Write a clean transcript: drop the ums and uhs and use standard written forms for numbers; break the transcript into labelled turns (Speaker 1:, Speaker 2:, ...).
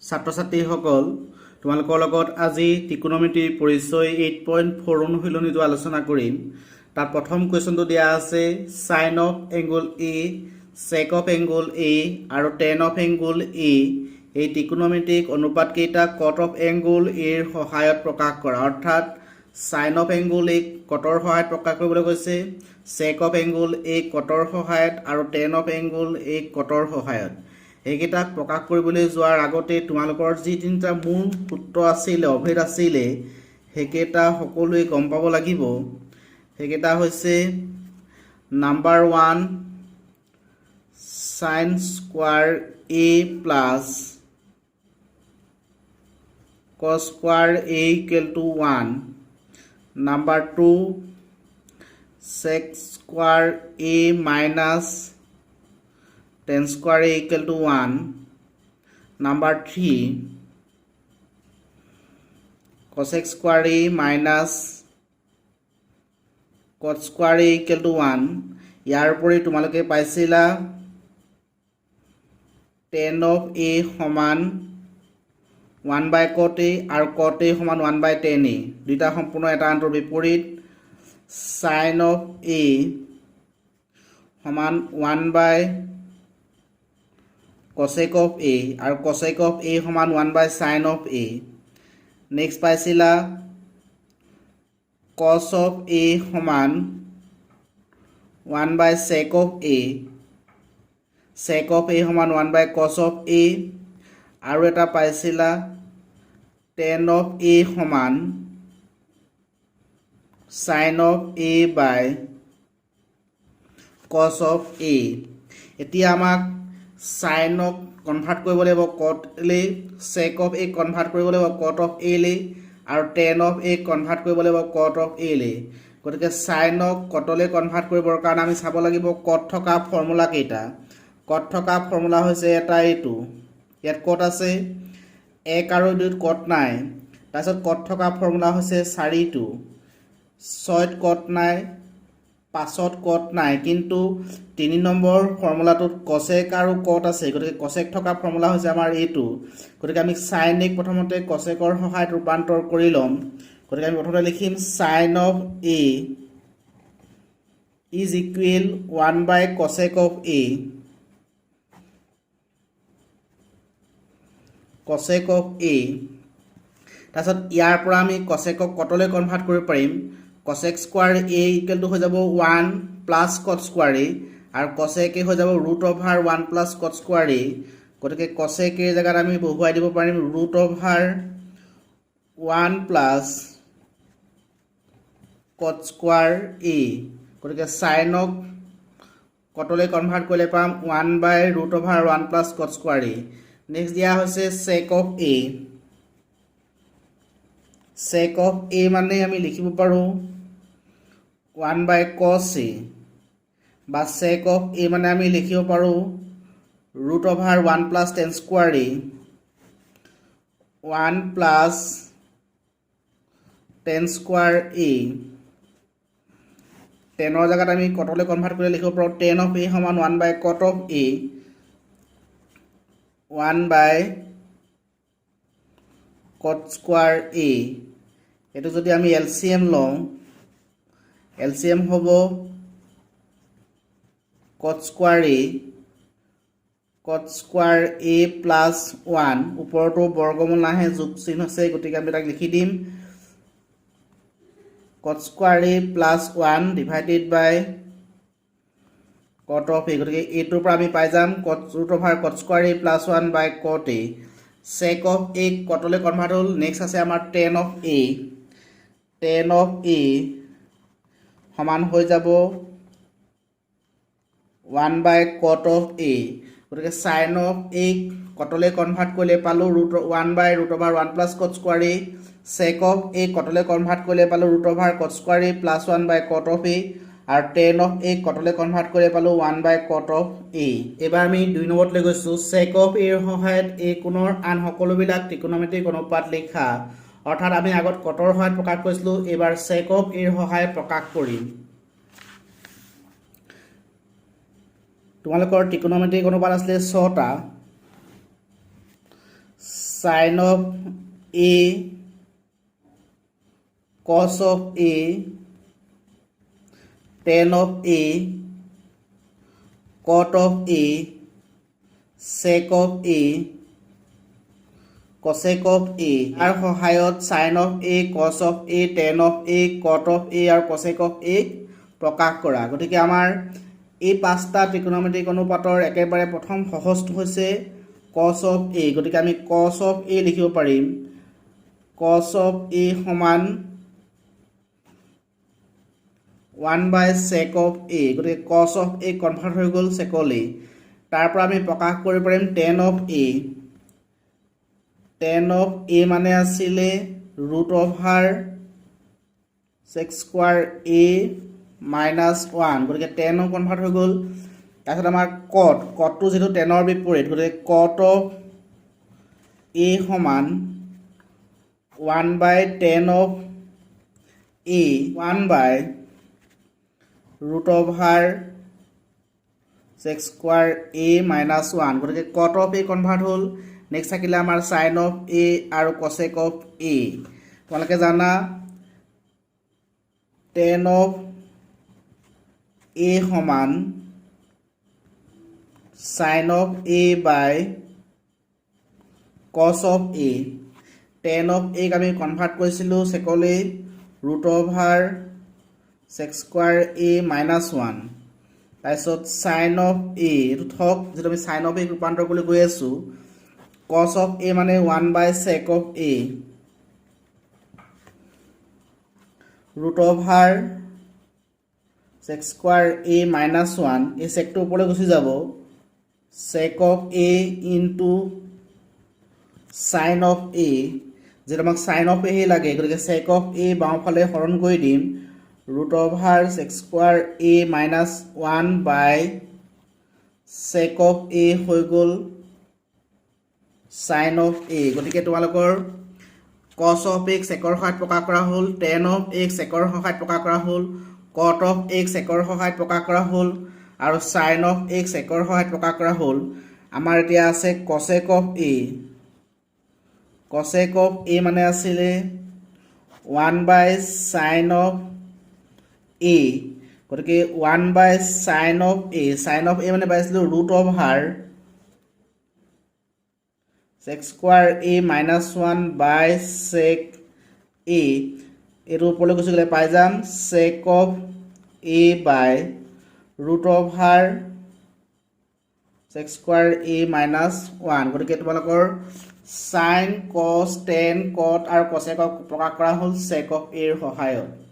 Speaker 1: ছাত্ৰ ছাত্ৰীসকল তোমালোকৰ লগত আজি ত্ৰিকোণমিতিৰ পৰিচয় 8.4 অনুশীলনীটো আলোচনা কৰিম। তাত প্ৰথম কুৱেশ্যনটো দিয়া আছে sin of angle A, sec of angle A আৰু tan of angle A এই ত্ৰিকোণমিতিক অনুপাতকেইটা cot of angle A ৰ সহায়ত প্ৰকাশ কৰা। অৰ্থাৎ sin of angle A কটৰ সহায়ত প্ৰকাশ কৰিবলৈ কৈছে, sec of angle A কটৰ সহায়ত আৰু tan of angle A কটৰ সহায়ত। এইকেইটাক প্ৰকাশ কৰিবলৈ যোৱাৰ আগতে তোমালোকৰ যি তিনিটা মূল সূত্ৰ আছিল অভেদ আছিল সেইকেইটা সকলোৱে গম পাব লাগিব। সেইকেইটা হৈছে number 1 sin square A plus cos square A equal to 1, number 2 sec square A minus tan square A equal to 1, number 3 cosec square A minus cot square A equal to 1। ইয়াৰ উপৰি তোমালোকে পাইছিলা tan of A সমান 1 by cot A আৰু cot A সমান 1 by tan A, দুইটা সম্পূৰ্ণ এটা আনটোৰ বিপৰীত। sin of A সমান 1 by cosec of A আৰু cosec of A সমান 1 by sin of A। Next পাইছিলা cos of A সমান 1 by sec of A, sec of A সমান 1 by cos of A, আৰু এটা পাইছিলা tan of A সমান sin of A by cos of A। এতিয়া আমাক sin of কনভাৰ্ট কৰিব লাগিব cot A, sec of A convert কৰিব লাগিব cot of A আৰু tan of A কনভাৰ্ট কৰিব লাগিব cot of A। গতিকে sin of cot লৈ কনভাৰ্ট কৰিবৰ কাৰণে আমি চাব লাগিব cot থকা ফৰ্মুলা কেইটা। cot থকা ফৰ্মুলা হৈছে এটা এইটো, ইয়াত cot আছে 1 আৰু 2 cot নাই। তাৰপিছত cot থকা ফৰ্মুলা হৈছে 4টো, 6ত cot নাই, 5ত cot নাই, কিন্তু 3 নম্বৰ ফৰ্মুলাটোত cosec আৰু cot আছে। গতিকে cosec থকা ফৰ্মুলা হৈছে আমাৰ এইটো। গতিকে আমি sin A প্ৰথমতে cosecৰ সহায়ত ৰূপান্তৰ কৰি ল'ম। গতিকে আমি প্ৰথমতে লিখিম sin of A is equal 1 by cosec of A, cosec of A। তাৰপিছত ইয়াৰ পৰা আমি cosecক cotলৈ কনভাৰ্ট কৰিব পাৰিম। cosec square A equal to হৈ যাব 1 plus cot square A আৰু cosec A হৈ যাব root over 1 plus cot square A। গতিকে cosec A জেগাত আমি বহুৱাই দিব পাৰিম root over 1 plus cot square A। গতিকে sinক cotলৈ কনভাৰ্ট কৰিলে পাম 1 by root over 1 plus cot square A। Next দিয়া হৈছে sec of A। sec of A মানে আমি লিখিব পাৰোঁ 1 by cos A, বা sec of A মানে আমি লিখিব পাৰোঁ root over 1 plus tan square A, 1 plus tan square A। টেনৰ জেগাত আমি কটলৈ কনভাৰ্ট কৰি লিখিব পাৰোঁ tan of A সমান 1 by cot of A, 1 by cot square A। এইটো যদি আমি LCM লওঁ, LCM হ'ব cot square A plus 1, ওপৰতো বৰ্গমূল নাহে, যোগ চিন আছে, গতিকে আমি তাক লিখি দিম cot square A plus 1 divided by cot of A। গতিকে এইটোৰ পৰা আমি পাই যাম root over cot square A plus 1 by cot A। sec of A কটলৈ কনভাৰ্ট হ'ল। নেক্সট আছে আমাৰ tan of A। tan of A সমান হৈ যাব 1 by cot of A। গতিকে sin of A কটলৈ কনভাৰ্ট কৰিলে পালোঁ 1 by root over 1 plus cot square A, sec of A কটলৈ কনভাৰ্ট কৰিলে পালোঁ root over cot square A plus 1 by cot of A, আৰু tan of A কটলৈ convert কৰিলে পালোঁ 1 by cot of A। এবাৰ আমি 2 নম্বৰলৈ গৈছোঁ sec of A ৰ সহায়ত A কোণৰ আন সকলোবিলাক ত্ৰিকোণমিতিক অনুপাত লিখা। অৰ্থাৎ আমি আগত কটৰ সহায়ত প্ৰকাশ কৰিছিলোঁ, এইবাৰ sec of A ৰ সহায়ত প্ৰকাশ কৰিম। তোমালোকৰ ত্ৰিকোণমিতিক অনুপাত আছিলে 6টা। sin of a cos of a tan of a cot of a sec of a cosec of a আর সহায়ত sin of a cos of a tan of a cot of a আৰু cosec of a প্ৰকাশ কৰা গতিকে আমাৰ এই পাঁচটা ত্ৰিকোণমিতিক অনুপাতৰ একেবাৰে প্ৰথম সহজটো হৈছে cos of a গতিকে আমি cos of a লিখিব পাৰিম cos of a সমান 1/sec of a গতিকে cos of a কনভাৰ্ট হৈ গ'ল secলৈ তাৰ পৰা আমি প্ৰকাশ কৰিব পাৰিম tan of a মানে আছিলে √sec square a minus 1 গতিকে tan কনভাৰ্ট হৈ গ'ল তাৰপিছত আমাৰ cotটো যেটো tan ৰ বিপৰীত গতিকে cot of a সমান 1/tan of a 1/√sec square a minus 1 গতিকে cot of a কনভাৰ্ট হ'ল নেক্সট থাকিলে আমাৰ sin of a আৰু cosec of a তোমালোকে জানা tan of a সমান sin of a by cos of a tan of a আমি convert কৰিছিলোঁ secলৈ √sec square a minus 1 তাৰপিছত sin of a এইটো থক যেটো আমি sin of a ৰূপান্তৰ কৰি গৈ আছো cos of a মানে 1/sec of a √sec square a minus 1 এই secটো ওপৰলৈ গুচি যাব sec of a into sin of a যেটা আমাক sin of a লাগে গতিকে sec of a বাওঁফালে হৰণ কৰি দিম √sec square a minus 1/sec of a হৈ গ'ল sin of a গতিকে তোমালোকৰ cos of a secৰ সহায়ত প্ৰকাশ কৰা হ'ল tan of a secৰ সহায়ত প্ৰকাশ কৰা হ'ল cot of a secৰ সহায়ত প্ৰকাশ কৰা হ'ল আৰু sin of a secৰ সহায়ত প্ৰকাশ কৰা হ'ল আমাৰ এতিয়া আছে cosec of a মানে আছিলে 1/sin of a গতিকে 1/sin of a মানে পাইছিলোঁ √sec square a minus 1/sec a এইটো ওপৰলৈ গুচি গ'লে পাই যাম sec of a by √sec square a minus 1 গতিকে তোমালোকৰ sin cos tan cot আৰু cosec প্ৰকাশ কৰা হ'ল sec of a ৰ সহায়ত